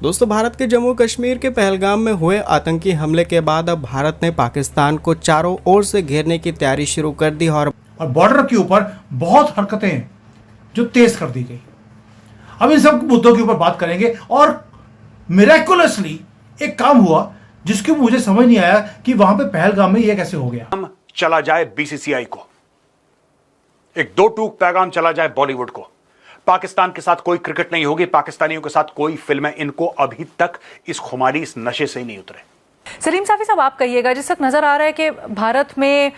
दोस्तों, भारत के जम्मू कश्मीर के पहलगाम में हुए आतंकी हमले के बाद अब भारत ने पाकिस्तान को चारों ओर से घेरने की तैयारी शुरू कर दी और बॉर्डर के ऊपर बहुत हरकतें जो तेज कर दी गई। अब इन सब मुद्दों के ऊपर बात करेंगे और मिरेकुलसली एक काम हुआ जिसकी मुझे समझ नहीं आया कि वहां पे पहलगाम में ये कैसे हो गया। हम चला जाए बीसीसीआई को, एक दो टूक पैगाम चला जाए बॉलीवुड को। पाकिस्तान के साथ कोई क्रिकेट नहीं होगी, पाकिस्तानियों के साथ कोई फिल्में, इनको अभी तक इस खुमारी, इस नशे से ही नहीं उतरे। सलीम साफी साहब, आप कहिएगा, जिस वक्त नजर आ रहा है कि भारत में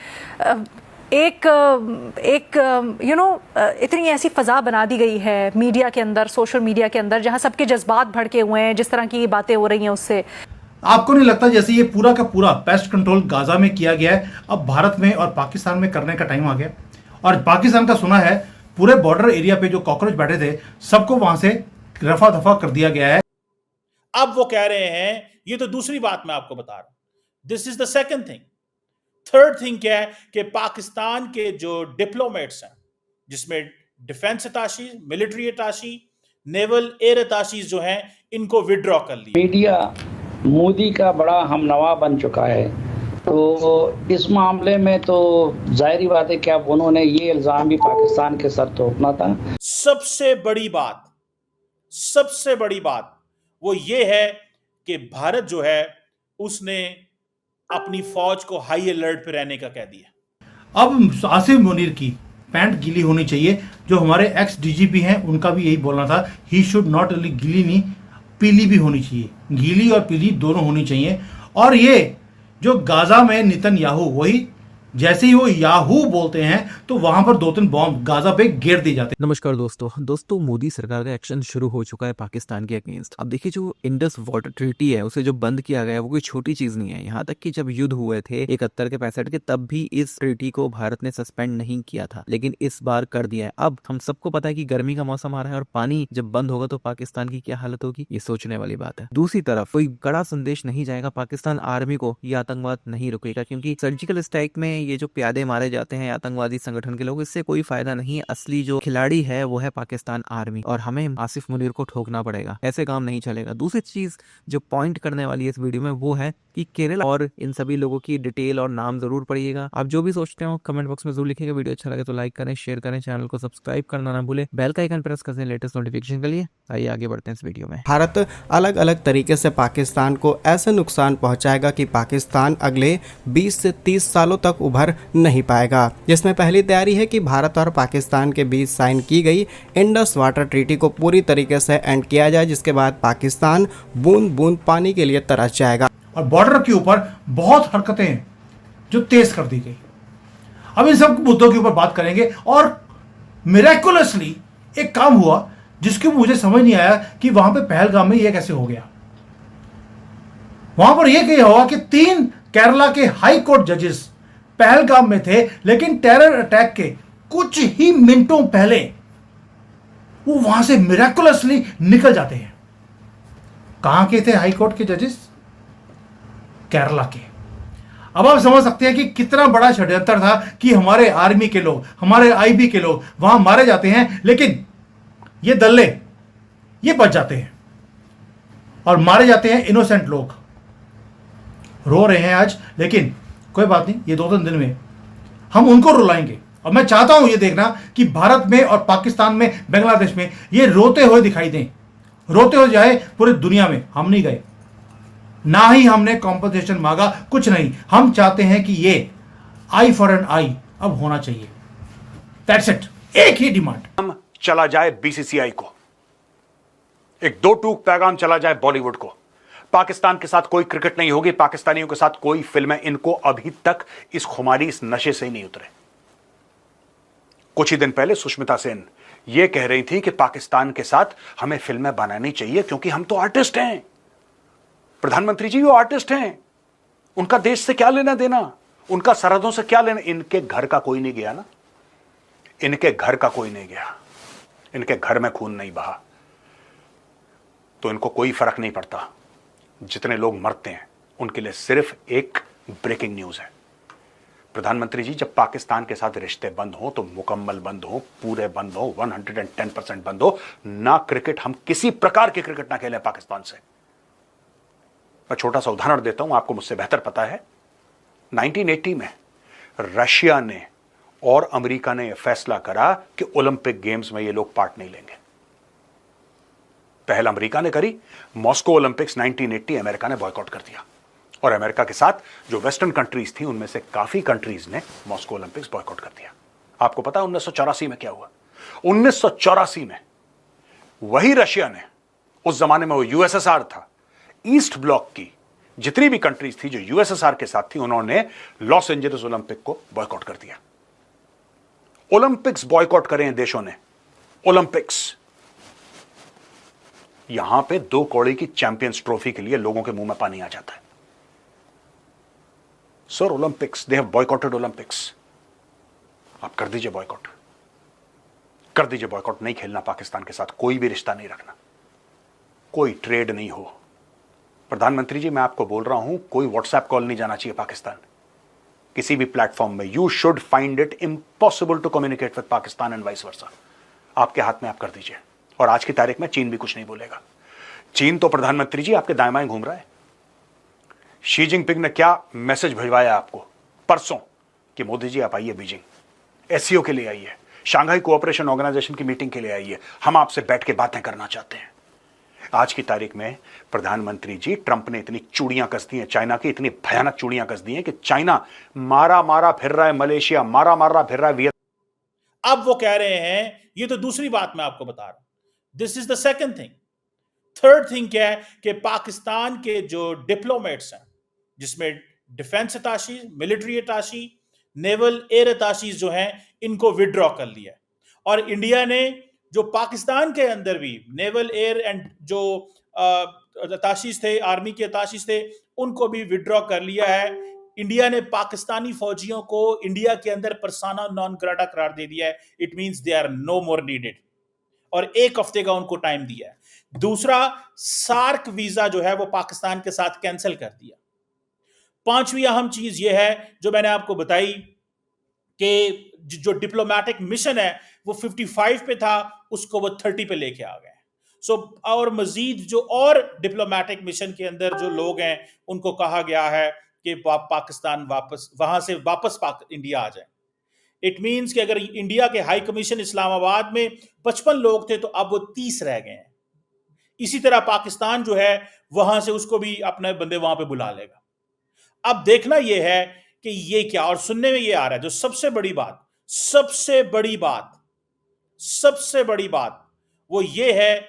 इतनी ऐसी फजा बना दी गई है मीडिया के अंदर, सोशल मीडिया के अंदर, जहां सबके जज्बात भड़के हुए हैं, जिस तरह की बातें हो रही हैं उससे आपको नहीं लगता जैसे ये पूरा का पूरा पेस्ट कंट्रोल गाजा में किया गया है, अब भारत में और पाकिस्तान में करने का टाइम आ गया। और पाकिस्तान का सुना है पूरे बॉर्डर एरिया पे जो कॉकरोच बैठे थे सबको वहां से रफा दफा कर दिया गया है। अब वो कह रहे हैं, ये तो दूसरी बात मैं आपको बता रहा हूं, this is the second thing. Third thing क्या है कि पाकिस्तान के जो डिप्लोमेट्स हैं, जिसमें defence attaché, military attaché, naval air अताशीज जो हैं, इनको विड्रॉ कर लिया। मीडिया मोदी का बड़ा हमनवा बन चुका है, तो इस मामले में तो जाहिर बात है कि अब उन्होंने ये इल्जाम भी पाकिस्तान के सर थोपना था। सबसे बड़ी बात वो ये है कि भारत जो है उसने अपनी फौज को हाई अलर्ट पे रहने का कह दिया। अब आसिफ मुनीर की पैंट गीली होनी चाहिए, जो हमारे एक्स डीजीपी हैं उनका भी यही बोलना था, ही शुड नॉट ओनली गीली नहीं पीली भी होनी चाहिए, गीली और पीली दोनों होनी चाहिए। और ये जो गाजा में नेतन्याहू, वही जैसे ही वो याहू बोलते हैं तो वहां पर 2-3 बॉम्ब गाजा पे गिर दिए जाते हैं। नमस्कार दोस्तों, मोदी सरकार का एक्शन शुरू हो चुका है पाकिस्तान के अगेंस्ट। अब देखिए, जो इंडस वाटर ट्रीटी है उसे जो बंद किया गया है वो कोई छोटी चीज नहीं है। यहाँ तक कि जब युद्ध हुए थे 71 के 65 के, तब भी इस ट्रीटी को भारत ने सस्पेंड नहीं किया था, लेकिन इस बार कर दिया है। अब हम सबको पता है कि गर्मी का मौसम आ रहा है और पानी जब बंद होगा तो पाकिस्तान की क्या हालत होगी, ये सोचने वाली बात है। दूसरी तरफ कोई कड़ा संदेश नहीं जाएगा पाकिस्तान आर्मी को, ये आतंकवाद नहीं रुकेगा, क्योंकि सर्जिकल स्ट्राइक में ये जो प्यादे मारे जाते हैं आतंकवादी संगठन के लोग, इससे कोई फायदा नहीं है। असली जो खिलाड़ी है वो है पाकिस्तान आर्मी, और हमें आसिफ मुनीर को ठोकना पड़ेगा, ऐसे काम नहीं चलेगा। दूसरी चीज जो पॉइंट करने वाली है इस वीडियो में वो है कि केरल और इन सभी लोगों की डिटेल और नाम जरूर पढ़िएगा। आप जो भी सोचते हो कमेंट बॉक्स में जरूर लिखिएगा। वीडियो अच्छा लगे तो लाइक करें, शेयर करें, चैनल को सब्सक्राइब करना ना भूले, बेल का आइकन प्रेस करें लेटेस्ट नोटिफिकेशन के लिए। आइए आगे बढ़ते हैं इस वीडियो में। भारत अलग अलग तरीके से पाकिस्तान को ऐसे नुकसान पहुंचाएगा कि पाकिस्तान अगले 20 से 30 सालों तक उभर नहीं पाएगा। जिसमें पहली तैयारी है कि भारत और पाकिस्तान के बीच साइन की गई इंडस वाटर ट्रीटी को पूरी तरीके से एंड किया जाए, जिसके बाद पाकिस्तान बूंद बूंद पानी के लिए तरस जाएगा। और बॉर्डर के ऊपर बहुत हरकतें जो तेज कर दी गई। अब इन सब मुद्दों के ऊपर बात करेंगे और मिरेकुलसली एक काम हुआ जिसकी मुझे समझ नहीं आया कि वहां पे पहलगाम में ये कैसे हो गया। वहां पर यह कहा हुआ कि 3 केरला के हाई कोर्ट जजेस पहलगाम में थे, लेकिन टेरर अटैक के कुछ ही मिनटों पहले वो वहां से मिरेकुलसली निकल जाते हैं। कहां के थे हाई कोर्ट के जजेस? केरला के। अब आप समझ सकते हैं कि कितना बड़ा षड्यंत्र था कि हमारे आर्मी के लोग, हमारे आईबी के लोग वहां मारे जाते हैं, लेकिन ये दल्ले ये बच जाते हैं और मारे जाते हैं इनोसेंट लोग। रो रहे हैं आज, लेकिन कोई बात नहीं, ये 2-3 दिन में हम उनको रुलाएंगे। और मैं चाहता हूं ये देखना कि भारत में और पाकिस्तान में, बांग्लादेश में ये रोते हुए दिखाई दें, रोते हुए जाए पूरी दुनिया में। हम नहीं गए, ना ही हमने कॉम्पनसेशन मांगा, कुछ नहीं। हम चाहते हैं कि ये आई फॉर एन आई अब होना चाहिए। दैट्स इट, एक ही डिमांड। हम चला जाए बीसीसीआई को, एक दो टूक पैगाम चला जाए बॉलीवुड को। पाकिस्तान के साथ कोई क्रिकेट नहीं होगी, पाकिस्तानियों के साथ कोई फिल्में, इनको अभी तक इस खुमारी, इस नशे से ही नहीं उतरे। कुछ ही दिन पहले सुष्मिता सेन यह कह रही थी कि पाकिस्तान के साथ हमें फिल्में बनानी चाहिए क्योंकि हम तो आर्टिस्ट हैं। प्रधानमंत्री जी वो आर्टिस्ट हैं, उनका देश से क्या लेना देना, उनका सरहदों से क्या लेना। इनके घर का कोई नहीं गया ना, इनके घर का कोई नहीं गया, इनके घर में खून नहीं बहा, तो इनको कोई फर्क नहीं पड़ता। जितने लोग मरते हैं उनके लिए सिर्फ एक ब्रेकिंग न्यूज है। प्रधानमंत्री जी, जब पाकिस्तान के साथ रिश्ते बंद हो तो मुकम्मल बंद हो, पूरे बंद हो, 110% बंद हो ना। क्रिकेट, हम किसी प्रकार के क्रिकेट ना खेलें पाकिस्तान से। मैं छोटा सा उदाहरण देता हूं, आपको मुझसे बेहतर पता है। 1980 में रशिया ने और अमेरिका ने यह फैसला करा कि ओलंपिक गेम्स में ये लोग पार्ट नहीं लेंगे। पहल अमेरिका ने करी, मॉस्को ओलंपिक्स 1980 अमेरिका ने बॉयकॉट कर दिया। और अमेरिका के साथ जो वेस्टर्न कंट्रीज थी, उनमें से काफी कंट्रीज ने मॉस्को ओलंपिक्स बॉयकॉट कर दिया। आपको पता है 1984 में क्या हुआ? 1984 में वही रशिया ने, उस जमाने में वो यूएसएसआर था, ईस्ट ब्लॉक की जितनी भी कंट्रीज थी जो यूएसएसआर के साथ थी, उन्होंने लॉस एंजलिस ओलंपिक को बॉयकॉट कर दिया। ओलंपिक्स बॉयकॉट करें देशों ने, ओलंपिक्स। यहां पे 2 कौड़ी की चैंपियंस ट्रॉफी के लिए लोगों के मुंह में पानी आ जाता है। Sir, Olympics, they have boycotted Olympics. आप कर दीजिए बॉयकॉट, कर दीजिए बॉयकॉट। नहीं खेलना पाकिस्तान के साथ, कोई भी रिश्ता नहीं रखना, कोई ट्रेड नहीं हो। प्रधानमंत्री जी, मैं आपको बोल रहा हूं, कोई व्हाट्सएप कॉल नहीं जाना चाहिए पाकिस्तान किसी भी प्लेटफॉर्म में। You should find it impossible to communicate with Pakistan and vice versa. आपके हाथ में, आप कर दीजिए। और आज की तारीख में चीन भी कुछ नहीं बोलेगा। चीन तो प्रधानमंत्री जी आपके दाएं बाएं घूम रहा है। शी जिनपिंग ने क्या मैसेज भिजवाया आपको परसों कि मोदी जी आप आइए बीजिंग, एससीओ के लिए आइए, शंघाई कोऑपरेशन ऑर्गेनाइजेशन की मीटिंग के लिए आइए, हम आपसे बैठ के बातें करना चाहते हैं। आज की तारीख में प्रधानमंत्री जी, ट्रंप ने इतनी चूड़ियां कस दी हैं चाइना की, इतनी भयानक चूड़ियां कस दी हैं कि चाइना मारा मारा फिर रहा है, मलेशिया मारा मारा फिर रहा है, वियतनाम। अब वो कह रहे हैं, ये तो दूसरी बात मैं आपको बता रहा हूं, this is the second thing. Third thing क्या है कि पाकिस्तान के जो डिप्लोमेट्स हैं, जिसमें defence attaché, military attaché, naval air अताशीज जो हैं, इनको विड्रॉ कर लिया। और इंडिया ने जो पाकिस्तान के अंदर भी नेवल एयर एंड जो अताशीज थे, आर्मी के अताशीज थे, उनको भी विड्रॉ कर लिया है। इंडिया ने पाकिस्तानी फौजियों को इंडिया के अंदर पर्सोना नॉन ग्राटा करार दे दिया है। It means they are no more needed. और 1 हफ्ते का उनको टाइम दिया है। दूसरा, सार्क वीजा जो है वो पाकिस्तान के साथ कैंसिल कर दिया। 5वीं अहम चीज ये है जो मैंने आपको बताई कि जो डिप्लोमेटिक मिशन है वो 55 पे था, उसको वो 30 पे लेके आ गए। सो और मजीद जो और डिप्लोमेटिक मिशन के अंदर जो लोग हैं, उनको कहा गया है कि पाकिस्तान वापस, वहां से वापस इंडिया आ जाए। इट मींस कि अगर इंडिया के हाई कमीशन इस्लामाबाद में 55 लोग थे, तो अब वो 30 रह गए हैं। इसी तरह पाकिस्तान जो है वहां से उसको भी अपने बंदे वहां पे बुला लेगा। अब देखना यह है कि ये क्या, और सुनने में ये आ रहा है जो सबसे बड़ी बात वो ये है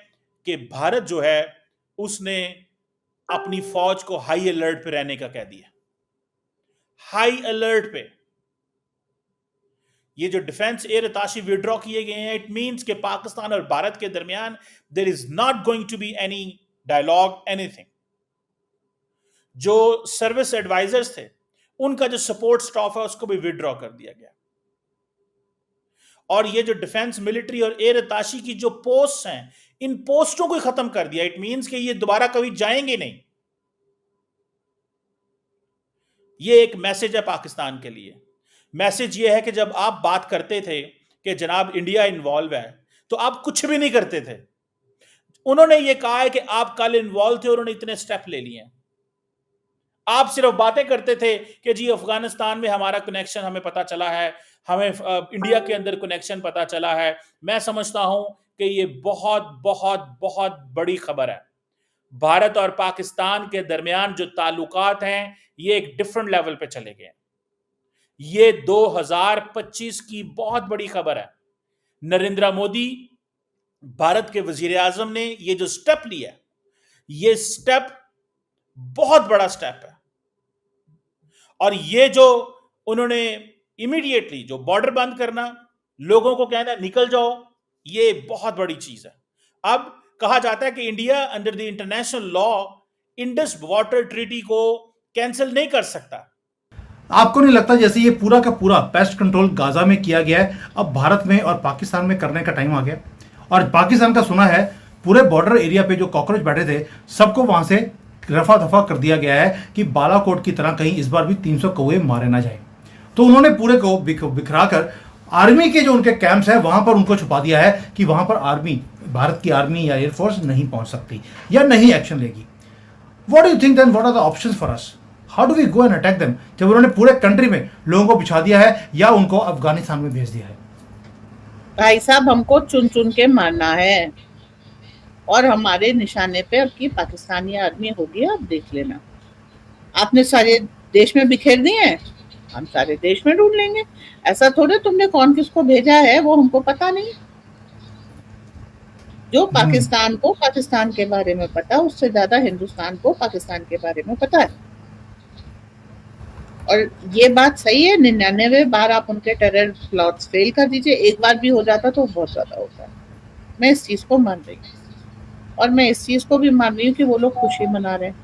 कि भारत जो है उसने अपनी फौज को हाई अलर्ट पे रहने का कह दिया। हाई अलर्ट पे ये जो डिफेंस एयर अताशी विड्रॉ किए गए हैं, इट मींस कि पाकिस्तान और भारत के दरमियान there is not going to be any dialogue, anything. जो सर्विस एडवाइजर्स थे, उनका जो सपोर्ट स्टाफ है, उसको भी विड्रॉ कर दिया गया। और ये जो डिफेंस, मिलिट्री और एयर अताशी की जो पोस्ट हैं, इन पोस्टों को खत्म कर दिया। इट मींस कि ये दोबारा कभी जाएंगे नहीं। ये एक मैसेज है पाकिस्तान के लिए। मैसेज ये है कि जब आप बात करते थे कि जनाब इंडिया इन्वॉल्व है, तो आप कुछ भी नहीं करते थे। उन्होंने ये कहा है कि आप कल इन्वॉल्व थे और उन्होंने इतने स्टेप ले लिए हैं। आप सिर्फ बातें करते थे कि जी अफगानिस्तान में हमारा कनेक्शन हमें पता चला है, हमें इंडिया के अंदर कनेक्शन पता चला है। मैं समझता हूं कि ये बहुत बहुत बहुत बड़ी खबर है। भारत और पाकिस्तान के दरमियान जो ताल्लुकात हैं, ये एक डिफरेंट लेवल पे चले गए। ये 2025 की बहुत बड़ी खबर है। नरेंद्र मोदी, भारत के वजीर आजम ने ये जो स्टेप लिया, ये स्टेप बहुत बड़ा स्टेप है। और ये जो उन्होंने इमीडिएटली जो बॉर्डर बंद करना, लोगों को कहना निकल जाओ, ये बहुत बड़ी चीज है। अब कहा जाता है कि India under the international law Indus water treaty को कैंसिल नहीं कर सकता। आपको नहीं लगता जैसे ये पूरा का पूरा पेस्ट कंट्रोल गाजा में किया गया है, अब भारत में और पाकिस्तान में करने का टाइम आ गया। और पाकिस्तान का सुना है पूरे बॉर्डर एरिया पे जो कॉकरोच बैठे थे, सबको वहां से रफा दफा कर दिया गया है कि बालाकोट की तरह कहीं इस बार भी 300 कौवे मारे ना जाए। तो उन्होंने पूरे को बिखरा कर आर्मी के जो उनके कैंप्स हैं वहां पर उनको छुपा दिया है कि वहां पर आर्मी, भारत की आर्मी या एयरफोर्स नहीं पहुंच सकती या नहीं एक्शन लेगी। What do you think then, what are the options for us? How do we go and attack them जब उन्होंने पूरे कंट्री में लोगों को बिछा दिया है या उनको अफगानिस्तान में भेज दिया है? भाई साहब, हमको चुन चुन के मारना है और हमारे निशाने पे अब की पाकिस्तानी आर्मी होगी, आप देख लेना। आपने सारे देश में बिखेर दिए हैं, हम सारे देश में ढूंढ लेंगे। ऐसा थोड़े तुमने कौन किसको भेजा है वो हमको पता नहीं। जो पाकिस्तान को पाकिस्तान के बारे में पता, उससे ज्यादा हिंदुस्तान को पाकिस्तान के बारे में पता है। और ये बात सही है, 99 बार आप उनके टेरर प्लॉट्स फेल कर दीजिए, एक बार भी हो जाता तो बहुत ज्यादा होता है। मैं इस चीज को मान रही हूँ और मैं इस चीज को भी मान रही हूँ कि वो लोग खुशी मना रहे हैं।